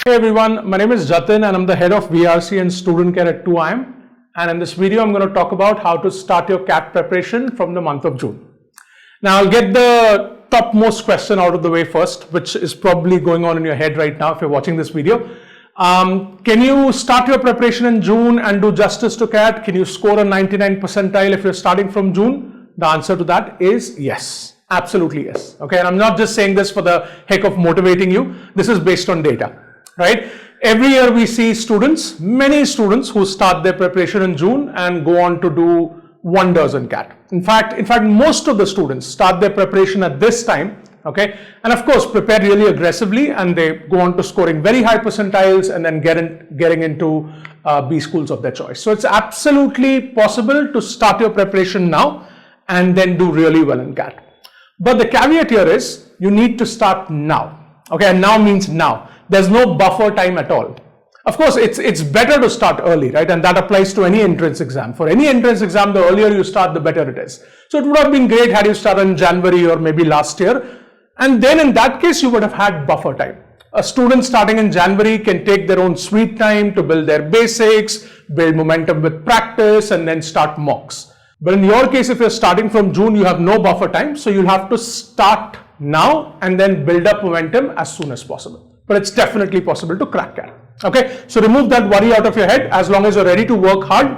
Hey everyone, my name is Jatin and I'm the head of VARC and student care at 2IIM. And in this video, I'm going to talk about how to start your CAT preparation from the month of June. Now, I'll get the topmost question out of the way first, which is probably going on in your head right now if you're watching this video. Can you start your preparation in June and do justice to CAT? Can you score a 99 percentile if you're starting from June? The answer to that is yes. Absolutely yes. Okay, and I'm not just saying this for the heck of motivating you. This is based on data. Right? Every year we see students, many students who start their preparation in June and go on to do wonders in CAT. In fact, most of the students start their preparation at this time, okay? And of course, prepare really aggressively and they go on to scoring very high percentiles and then getting into B schools of their choice. So it's absolutely possible to start your preparation now and then do really well in CAT. But the caveat here is you need to start now, okay? And now means now. There's no buffer time at all. Of course, it's better to start early, right? And that applies to any entrance exam. For any entrance exam, the earlier you start, the better it is. So it would have been great had you started in January or maybe last year. And then in that case, you would have had buffer time. A student starting in January can take their own sweet time to build their basics, build momentum with practice, and then start mocks. But in your case, if you're starting from June, you have no buffer time. So you'll have to start now and then build up momentum as soon as possible. But it's definitely possible to crack CAT. Okay, so remove that worry out of your head. As long as you're ready to work hard,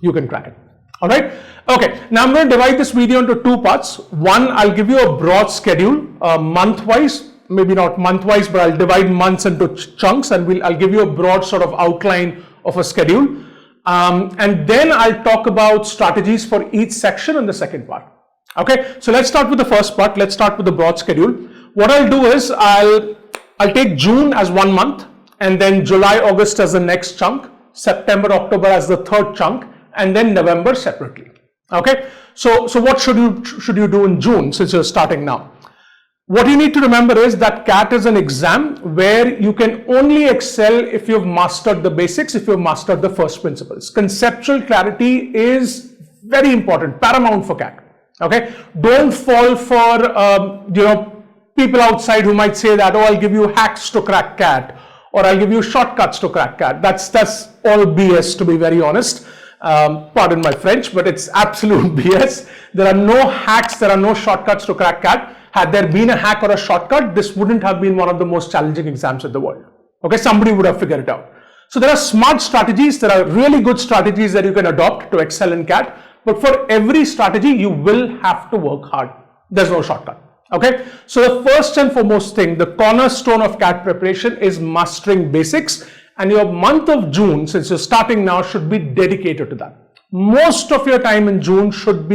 you can crack it. All right. Okay, now I'm going to divide this video into two parts. One, I'll give you a broad schedule, month-wise, maybe not month-wise, but I'll divide months into chunks and I'll give you a broad sort of outline of a schedule. And then I'll talk about strategies for each section in the second part. Okay, so let's start with the first part. Let's start with the broad schedule. What I'll do is I'll take June as 1 month and then July, August as the next chunk, September, October as the third chunk, and then November separately. Okay, so what should you do in June since you're starting now? What you need to remember is that CAT is an exam where you can only excel if you've mastered the basics, if you've mastered the first principles. Conceptual clarity is very important, paramount for CAT. Okay, don't fall for people outside who might say that, oh, I'll give you hacks to crack CAT or I'll give you shortcuts to crack CAT. That's all BS, to be very honest. Pardon my French, but it's absolute BS. There are no hacks, there are no shortcuts to crack CAT. Had there been a hack or a shortcut, this wouldn't have been one of the most challenging exams in the world. Okay, somebody would have figured it out. So there are smart strategies, there are really good strategies that you can adopt to excel in CAT. But for every strategy, you will have to work hard. There's no shortcut. Okay, so the first and foremost thing, the cornerstone of CAT preparation is mastering basics, and your month of June, since you're starting now, should be dedicated to that. Most of your time in June should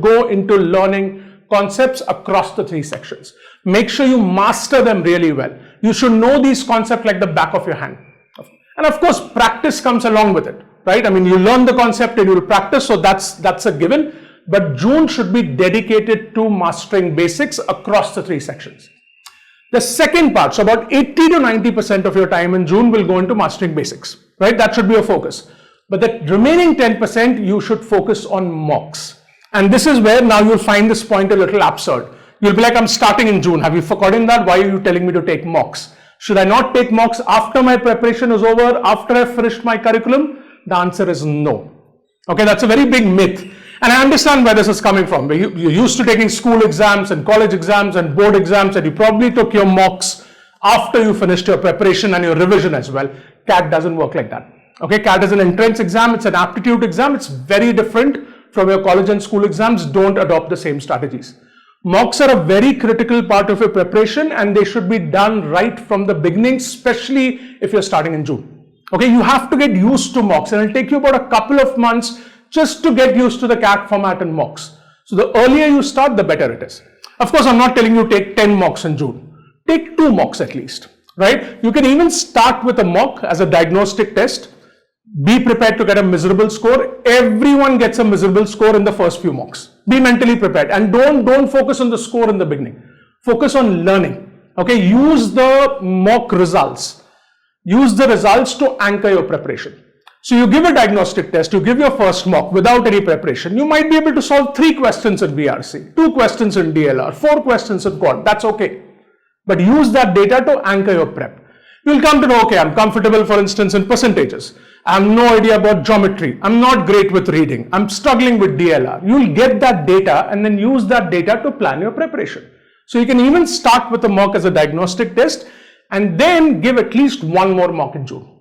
go into learning concepts across the three sections. Make sure you master them really well. You should know these concepts like the back of your hand. And of course, practice comes along with it, right? I mean, you learn the concept and you'll practice, so that's a given. But June should be dedicated to mastering basics across the three sections. The second part, so about 80 to 90% of your time in June will go into mastering basics, right? That should be your focus. But the remaining 10%, you should focus on mocks. And this is where now you'll find this point a little absurd. You'll be like, I'm starting in June. Have you forgotten that? Why are you telling me to take mocks? Should I not take mocks after my preparation is over, after I've finished my curriculum? The answer is no. Okay, that's a very big myth. And I understand where this is coming from. You're used to taking school exams and college exams and board exams, and you probably took your mocks after you finished your preparation and your revision as well. CAT doesn't work like that. Okay, CAT is an entrance exam, it's an aptitude exam, it's very different from your college and school exams. Don't adopt the same strategies. Mocks are a very critical part of your preparation and they should be done right from the beginning, especially if you're starting in June. Okay, you have to get used to mocks and it'll take you about a couple of months just to get used to the CAT format and mocks. So the earlier you start, the better it is. Of course, I'm not telling you take 10 mocks in June. Take 2 mocks at least, right? You can even start with a mock as a diagnostic test. Be prepared to get a miserable score. Everyone gets a miserable score in the first few mocks. Be mentally prepared and don't focus on the score in the beginning. Focus on learning. Okay, use the mock results. Use the results to anchor your preparation. So you give a diagnostic test, you give your first mock without any preparation. You might be able to solve 3 questions in VARC, 2 questions in DILR, 4 questions in Quant. That's okay. But use that data to anchor your prep. You'll come to know, okay, I'm comfortable, for instance, in percentages. I have no idea about geometry. I'm not great with reading. I'm struggling with DILR. You'll get that data and then use that data to plan your preparation. So you can even start with a mock as a diagnostic test and then give at least one more mock in June.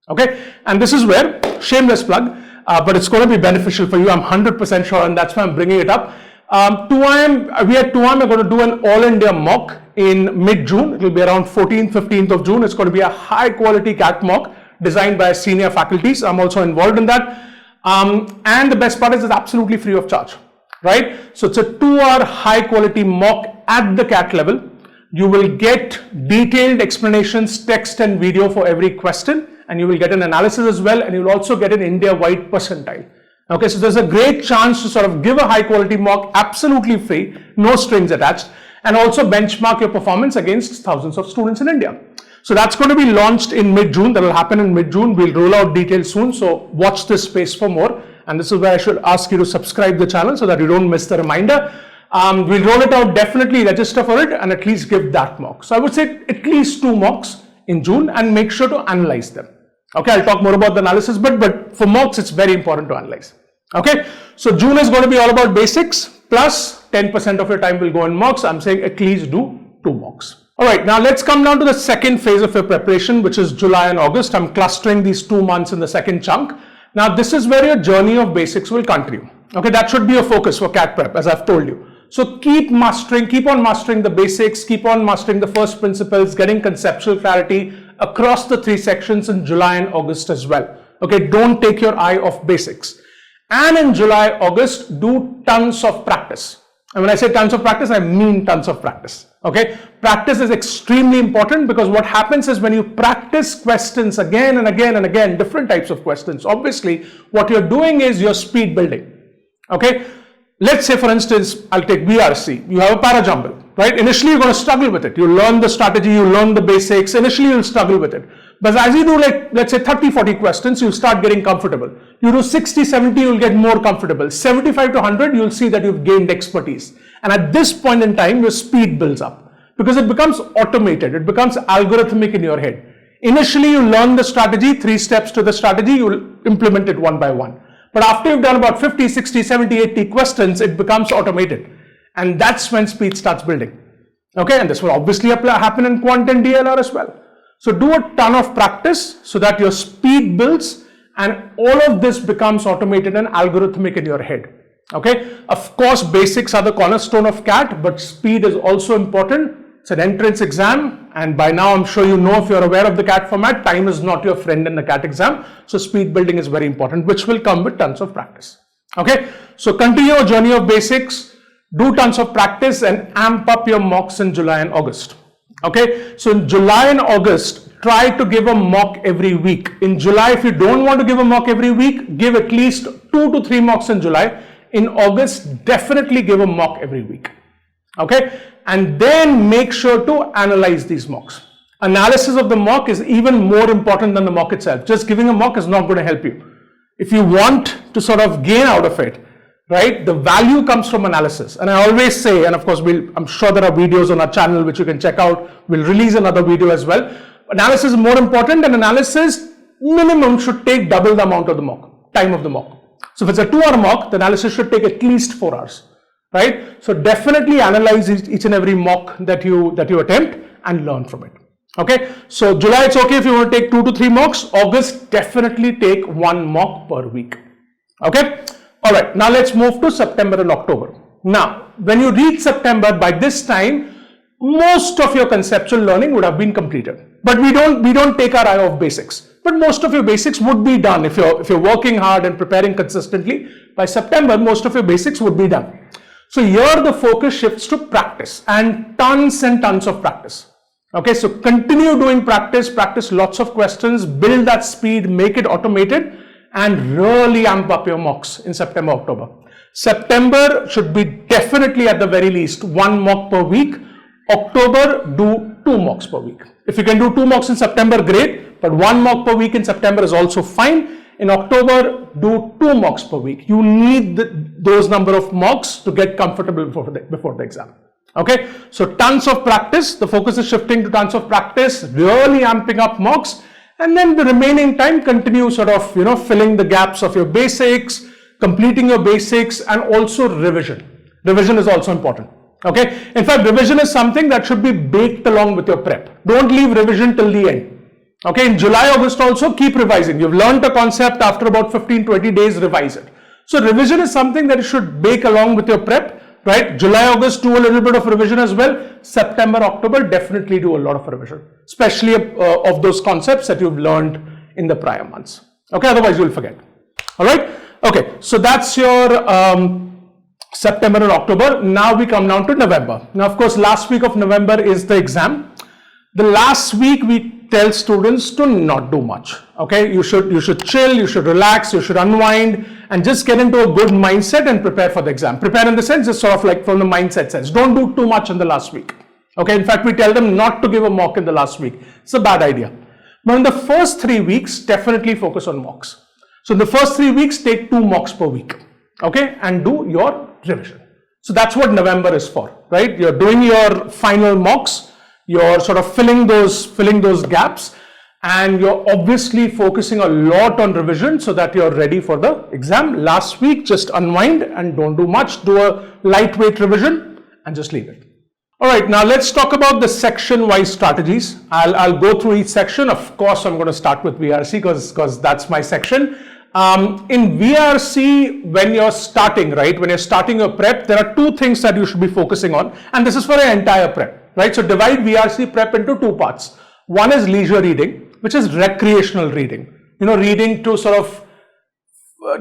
Okay, and this is where, shameless plug, but it's going to be beneficial for you, I'm 100% sure, and that's why I'm bringing it up. We at 2IIM are going to do an all-India mock in mid-June. It will be around 14th, 15th of June. It's going to be a high-quality CAT mock designed by senior faculties. I'm also involved in that. And the best part is it's absolutely free of charge, right? So it's a 2-hour high-quality mock at the CAT level. You will get detailed explanations, text and video for every question, and you will get an analysis as well, and you'll also get an India-wide percentile. Okay, so there's a great chance to sort of give a high-quality mock absolutely free, no strings attached, and also benchmark your performance against thousands of students in India. So that's going to be launched in mid-June. That will happen in mid-June. We'll roll out details soon, so watch this space for more. And this is where I should ask you to subscribe to the channel so that you don't miss the reminder. We'll roll it out, definitely register for it and at least give that mock. So I would say at least 2 mocks in June and make sure to analyze them. Okay, I'll talk more about the analysis, but for mocks, it's very important to analyze. Okay, so June is going to be all about basics, plus 10% of your time will go in mocks. I'm saying at least do 2 mocks. All right, now let's come down to the second phase of your preparation, which is July and August. I'm clustering these 2 months in the second chunk. Now, this is where your journey of basics will continue. Okay, that should be a focus for CAT prep, as I've told you. So keep on mastering the basics, keep on mastering the first principles, getting conceptual clarity across the 3 sections in July and August as well. Okay, don't take your eye off basics. And in July, August, do tons of practice. And when I say tons of practice, I mean tons of practice. Okay, practice is extremely important because what happens is when you practice questions again and again and again, different types of questions, obviously, what you're doing is you're speed building. Okay, let's say, for instance, I'll take VARC. You have a parajumble, right? Initially, you're going to struggle with it. You learn the strategy, you learn the basics. Initially, you'll struggle with it. But as you do, like, let's say 30, 40 questions, you'll start getting comfortable. You do 60, 70, you'll get more comfortable. 75 to 100, you'll see that you've gained expertise. And at this point in time, your speed builds up because it becomes automated. It becomes algorithmic in your head. Initially, you learn the strategy, 3 steps to the strategy, you'll implement it one by one. But after you've done about 50, 60, 70, 80 questions, it becomes automated. And that's when speed starts building. Okay, and this will obviously happen in Quant and DILR as well. So do a ton of practice so that your speed builds and all of this becomes automated and algorithmic in your head. Okay, of course, basics are the cornerstone of CAT, but speed is also important. It's an entrance exam, and by now I'm sure you know, if you're aware of the CAT format, time is not your friend in the CAT exam. So speed building is very important, which will come with tons of practice. Okay, so continue your journey of basics, do tons of practice and amp up your mocks in July and August. Okay, so in July and August, try to give a mock every week. In July, if you don't want to give a mock every week, give at least 2 to 3 mocks in July. In August, definitely give a mock every week. Okay, and then make sure to analyze these mocks. Analysis of the mock is even more important than the mock itself. Just giving a mock is not going to help you. If you want to sort of gain out of it, right, the value comes from analysis. And I always say, and of course, I'm sure there are videos on our channel which you can check out. We'll release another video as well. Analysis is more important, and analysis minimum should take double the amount of the mock, time of the mock. So if it's a 2-hour mock, the analysis should take at least 4 hours, right? So definitely analyze each and every mock that you attempt and learn from it. Okay, so July, it's okay if you want to take 2 to 3 mocks. August, definitely take 1 mock per week. Okay, all right, now let's move to September and October. Now, when you reach September, by this time, most of your conceptual learning would have been completed. But we don't take our eye off basics. But most of your basics would be done. If you're working hard and preparing consistently, by September, most of your basics would be done. So here the focus shifts to practice and tons of practice. Okay, so continue doing practice lots of questions, build that speed, make it automated, and really amp up your mocks in September, October. September should be definitely at the very least 1 mock per week. October, do 2 mocks per week. If you can do 2 mocks in September, great, but 1 mock per week in September is also fine. In October, do 2 mocks per week. You need those number of mocks to get comfortable before the exam. Okay, so tons of practice. The focus is shifting to tons of practice, really amping up mocks, and then the remaining time continue sort of, filling the gaps of your basics, completing your basics, and also revision. Revision is also important. Okay, in fact, revision is something that should be baked along with your prep. Don't leave revision till the end. Okay, in July, August also keep revising. You've learned a concept, after about 15-20 days, revise it. So revision is something that you should bake along with your prep. Right, July, August, do a little bit of revision as well. September, October, definitely do a lot of revision, especially of those concepts that you've learned in the prior months. Okay, otherwise you'll forget. All right. Okay, so that's your September and October. Now we come down to November. Now, of course, last week of November is the exam. The last week we tell students to not do much. Okay, you should chill, you should relax, you should unwind, and just get into a good mindset and prepare for the exam. Prepare in the sense, just sort of like from the mindset sense. Don't do too much in the last week. Okay, in fact, we tell them not to give a mock in the last week. It's a bad idea. But in the first 3 weeks, definitely focus on mocks. So in the first 3 weeks, take 2 mocks per week. Okay, and do your revision. So that's what November is for, right? You're doing your final mocks. You're sort of filling those gaps, and you're obviously focusing a lot on revision so that you're ready for the exam. Last week, just unwind and don't do much. Do a lightweight revision and just leave it. All right, now let's talk about the section-wise strategies. I'll go through each section. Of course, I'm going to start with VARC because that's my section. In VARC, when you're starting, right, when you're starting your prep, there are 2 things that you should be focusing on, and this is for your entire prep. Right, so divide VARC prep into 2 parts. One is leisure reading, which is recreational reading. Reading to sort of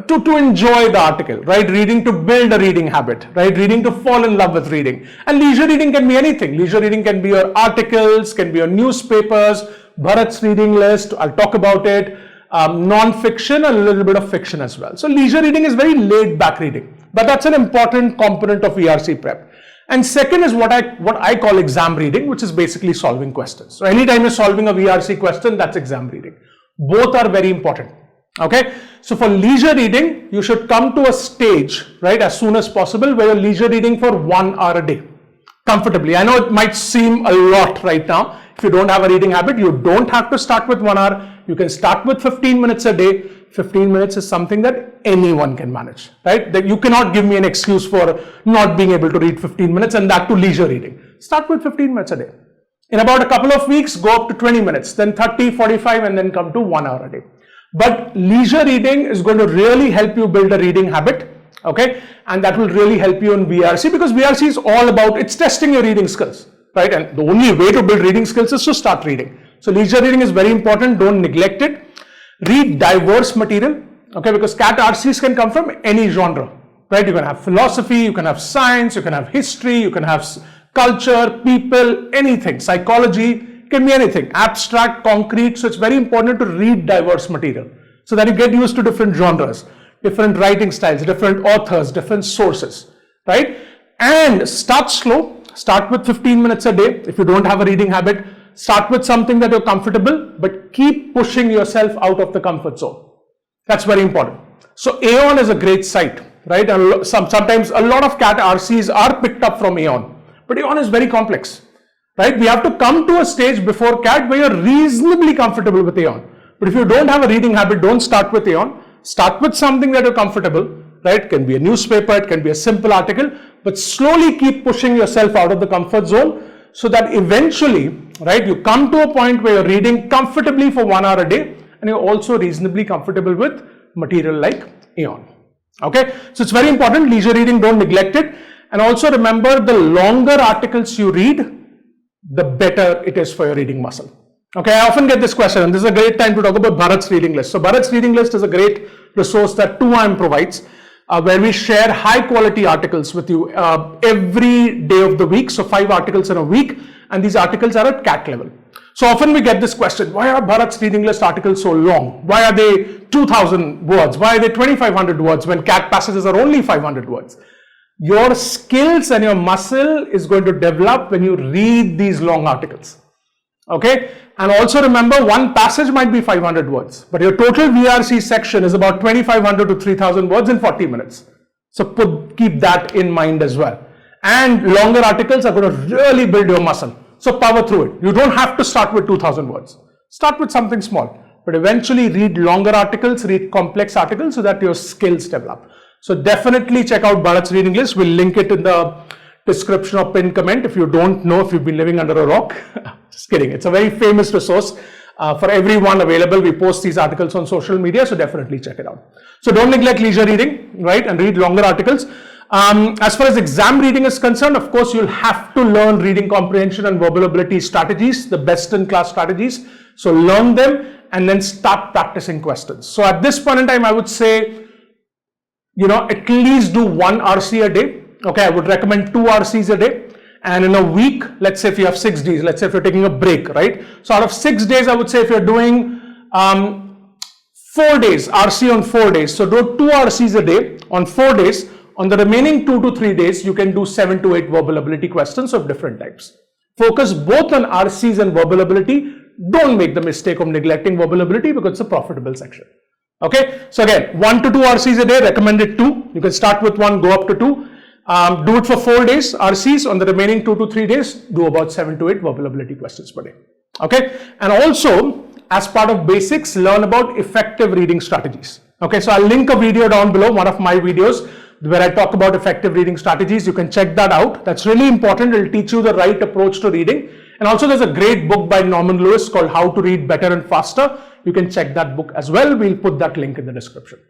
to enjoy the article, right? Reading to build a reading habit, right? Reading to fall in love with reading. And leisure reading can be anything. Leisure reading can be your articles, can be your newspapers, Bharat's reading list. I'll talk about it. Non-fiction, a little bit of fiction as well. So leisure reading is very laid back reading, but that's an important component of VARC prep. And second is what I call exam reading, which is basically solving questions. So anytime you're solving a VARC question, that's exam reading. Both are very important. Okay. So for leisure reading, you should come to a stage, right, as soon as possible where you're leisure reading for 1 hour a day comfortably. I know it might seem a lot right now. If you don't have a reading habit, you don't have to start with 1 hour. You can start with 15 minutes a day. 15 minutes is something that anyone can manage, right? That you cannot give me an excuse for not being able to read 15 minutes, and that to leisure reading. Start with 15 minutes a day. In about a couple of weeks, go up to 20 minutes, then 30, 45, and then come to 1 hour a day. But leisure reading is going to really help you build a reading habit, okay? And that will really help you in VARC, because VARC is all about, it's testing your reading skills, right? And the only way to build reading skills is to start reading. So leisure reading is very important. Don't neglect it. Read diverse material, okay, because CAT RCs can come from any genre, right? You can have philosophy, you can have science, you can have history, you can have culture, people, anything, psychology, can be anything, abstract, concrete. So it's very important to read diverse material so that you get used to different genres, different writing styles, different authors, different sources, right? And start slow, start with 15 minutes a day. If you don't have a reading habit, start with something that you're comfortable, but keep pushing yourself out of the comfort zone. That's very important. So Aeon is a great site, right? And sometimes a lot of CAT RCs are picked up from Aeon, but Aeon is very complex, right? We have to come to a stage before CAT where you're reasonably comfortable with Aeon. But if you don't have a reading habit, don't start with Aeon. Start with something that you're comfortable, right? It can be a newspaper, it can be a simple article, but slowly keep pushing yourself out of the comfort zone, so that eventually, right, you come to a point where you're reading comfortably for 1 hour a day, and you're also reasonably comfortable with material like Aeon. Okay, so it's very important, leisure reading, don't neglect it. And also remember, the longer articles you read, the better it is for your reading muscle. Okay, I often get this question, and this is a great time to talk about Bharat's reading list. So Bharat's reading list is a great resource that 2IIM provides, where we share high quality articles with you every day of the week. So 5 articles in a week, and these articles are at CAT level. So often we get this question, why are Bharat's reading list articles so long? Why are they 2000 words? Why are they 2500 words when CAT passages are only 500 words? Your skills and your muscle is going to develop when you read these long articles. Okay, and also remember, one passage might be 500 words, but your total VARC section is about 2500 to 3000 words in 40 minutes. So keep that in mind as well. and longer articles are going to really build your muscle. So power through it. You don't have to start with 2000 words. Start with something small, but eventually read longer articles, read complex articles so that your skills develop. So definitely check out Bharat's reading list. We'll link it in the description or pinned comment if you don't know, if you've been living under a rock. Just kidding. It's a very famous resource for everyone available. We post these articles on social media, so definitely check it out. So don't neglect leisure reading, right? And read longer articles. As far as exam reading is concerned, of course, you'll have to learn reading comprehension and verbal ability strategies, the best in class strategies. So learn them and then start practicing questions. So at this point in time, I would say, at least do 1 RC a day. Okay, I would recommend 2 RCs a day. And in a week, let's say if you have 6 days, let's say if you're taking a break, right? So out of 6 days, I would say if you're doing 4 days, RC on 4 days. So do 2 RCs a day on 4 days. On the remaining 2 to 3 days, you can do 7 to 8 verbal ability questions of different types. Focus both on RCs and verbal ability. Don't make the mistake of neglecting verbal ability because it's a profitable section. Okay, so again, 1 to 2 RCs a day, recommended 2. You can start with 1, go up to 2. Do it for 4 days, RCs. On the remaining 2 to 3 days, do about 7 to 8 verbal ability questions per day. Okay, and also, as part of basics, learn about effective reading strategies. Okay, so I'll link a video down below, one of my videos, where I talk about effective reading strategies. You can check that out. That's really important. It'll teach you the right approach to reading. And also there's a great book by Norman Lewis called How to Read Better and Faster. You can check that book as well. We'll put that link in the description.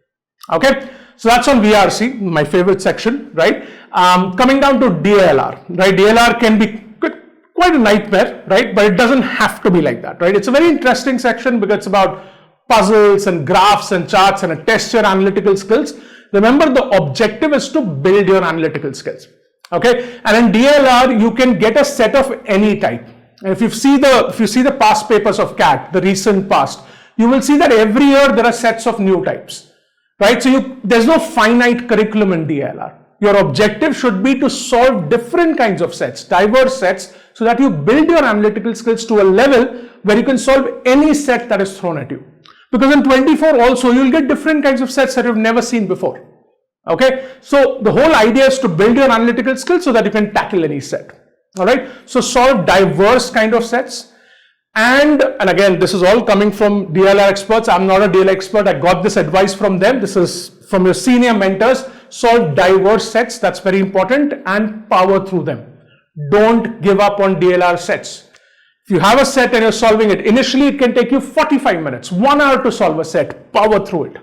Okay, so that's on VARC, my favorite section, right? Coming down to DILR, right? DILR can be quite a nightmare, right? But it doesn't have to be like that, right? It's a very interesting section because it's about puzzles and graphs and charts and test your analytical skills. Remember, the objective is to build your analytical skills. Okay, and in DILR you can get a set of any type. And if you see the past papers of CAT, the recent past, you will see that every year there are sets of new types. Right? So there's no finite curriculum in DILR. Your objective should be to solve different kinds of sets, diverse sets, so that you build your analytical skills to a level where you can solve any set that is thrown at you. Because in 24 also, you'll get different kinds of sets that you've never seen before. Okay, so the whole idea is to build your analytical skills so that you can tackle any set. All right, so solve diverse kind of sets. And again, this is all coming from DILR experts. I'm not a DILR expert. I got this advice from them. This is from your senior mentors. Solve diverse sets. That's very important, and power through them. Don't give up on DILR sets. If you have a set and you're solving it, initially it can take you 45 minutes, 1 hour to solve a set. Power through it.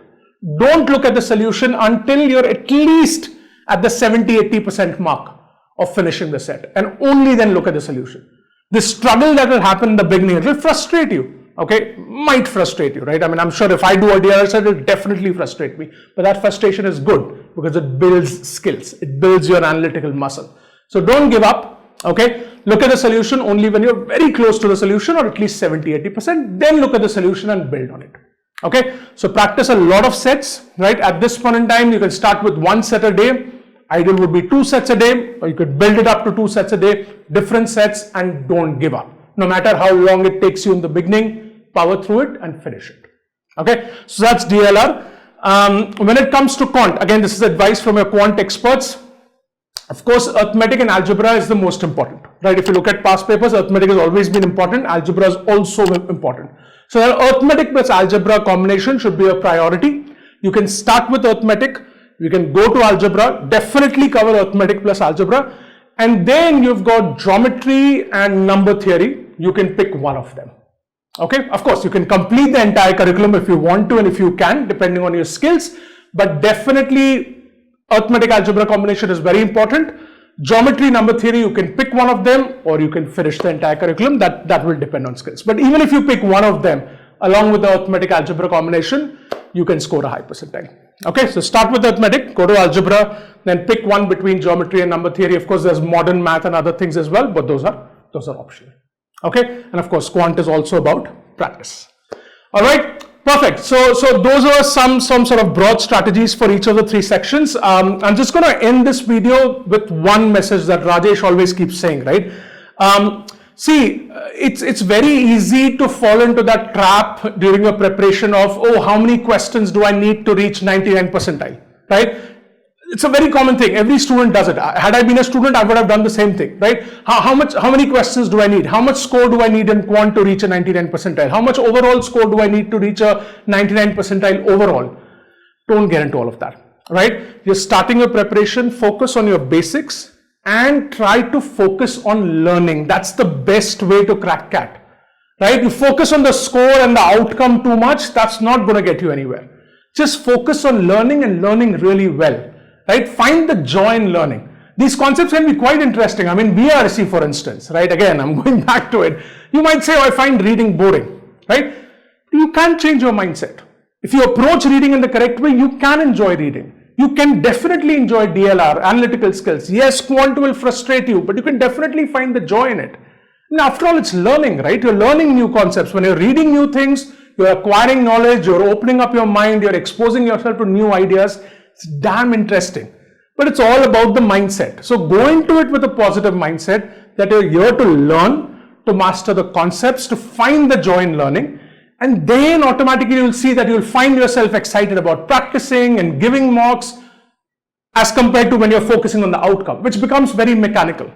Don't look at the solution until you're at least at the 70-80% mark of finishing the set, and only then look at the solution. The struggle that will happen in the beginning, it will frustrate you, okay? Might frustrate you, right? I mean, I'm sure if I do a DILR set, it will definitely frustrate me. But that frustration is good because it builds skills. It builds your analytical muscle. So don't give up, okay? Look at the solution only when you're very close to the solution, or at least 70-80%. Then look at the solution and build on it, okay? So practice a lot of sets, right? At this point in time, you can start with 1 set a day. Ideal would be 2 sets a day, or you could build it up to 2 sets a day, different sets, and don't give up. No matter how long it takes you in the beginning, power through it and finish it. Okay, so that's DILR. When it comes to Quant, again, this is advice from your Quant experts. Of course, arithmetic and algebra is the most important, right? If you look at past papers, arithmetic has always been important. Algebra is also important. So arithmetic plus algebra combination should be a priority. You can start with arithmetic. You can go to algebra, definitely cover arithmetic plus algebra, and then you've got geometry and number theory. You can pick one of them. Okay, of course, you can complete the entire curriculum if you want to and if you can, depending on your skills, but definitely arithmetic algebra combination is very important. Geometry, number theory, you can pick one of them or you can finish the entire curriculum. That will depend on skills. But even if you pick one of them along with the arithmetic algebra combination, you can score a high percentile. Okay, so start with arithmetic, go to algebra, then pick one between geometry and number theory. Of course, there's modern math and other things as well, but those are optional. Okay, and of course, Quant is also about practice. All right, perfect. So those are some sort of broad strategies for each of the 3 sections. I'm just going to end this video with one message that Rajesh always keeps saying, right? See, it's very easy to fall into that trap during your preparation of, oh, how many questions do I need to reach 99 percentile, right? It's a very common thing. Every student does it. Had I been a student, I would have done the same thing, right? How many questions do I need? How much score do I need in quant to reach a 99 percentile? How much overall score do I need to reach a 99 percentile overall? Don't get into all of that, right? You're starting your preparation, focus on your basics and try to focus on learning. That's the best way to crack CAT, right? You focus on the score and the outcome too much, that's not going to get you anywhere. Just focus on learning and learning really well. Right? Find the joy in learning. These concepts can be quite interesting. I mean, VARC, for instance, right? Again, I'm going back to it. You might say, oh, I find reading boring, right? You can change your mindset. If you approach reading in the correct way, you can enjoy reading. You can definitely enjoy DILR, analytical skills. Yes, quant will frustrate you, but you can definitely find the joy in it. And after all, it's learning, right? You're learning new concepts. When you're reading new things, you're acquiring knowledge, you're opening up your mind, you're exposing yourself to new ideas. It's damn interesting, but it's all about the mindset. So go into it with a positive mindset that you're here to learn, to master the concepts, to find the joy in learning, and then automatically you'll see that you'll find yourself excited about practicing and giving mocks as compared to when you're focusing on the outcome, which becomes very mechanical,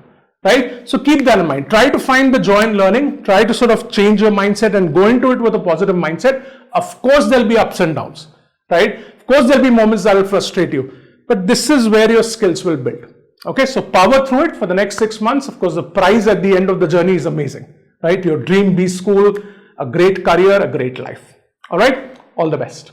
right? So keep that in mind. Try to find the joy in learning, try to sort of change your mindset and go into it with a positive mindset. Of course, there'll be ups and downs, right? Of course, there'll be moments that will frustrate you, but this is where your skills will build. Okay, so power through it for the next 6 months. Of course, the prize at the end of the journey is amazing, right? Your dream B school, a great career, a great life. All right, all the best.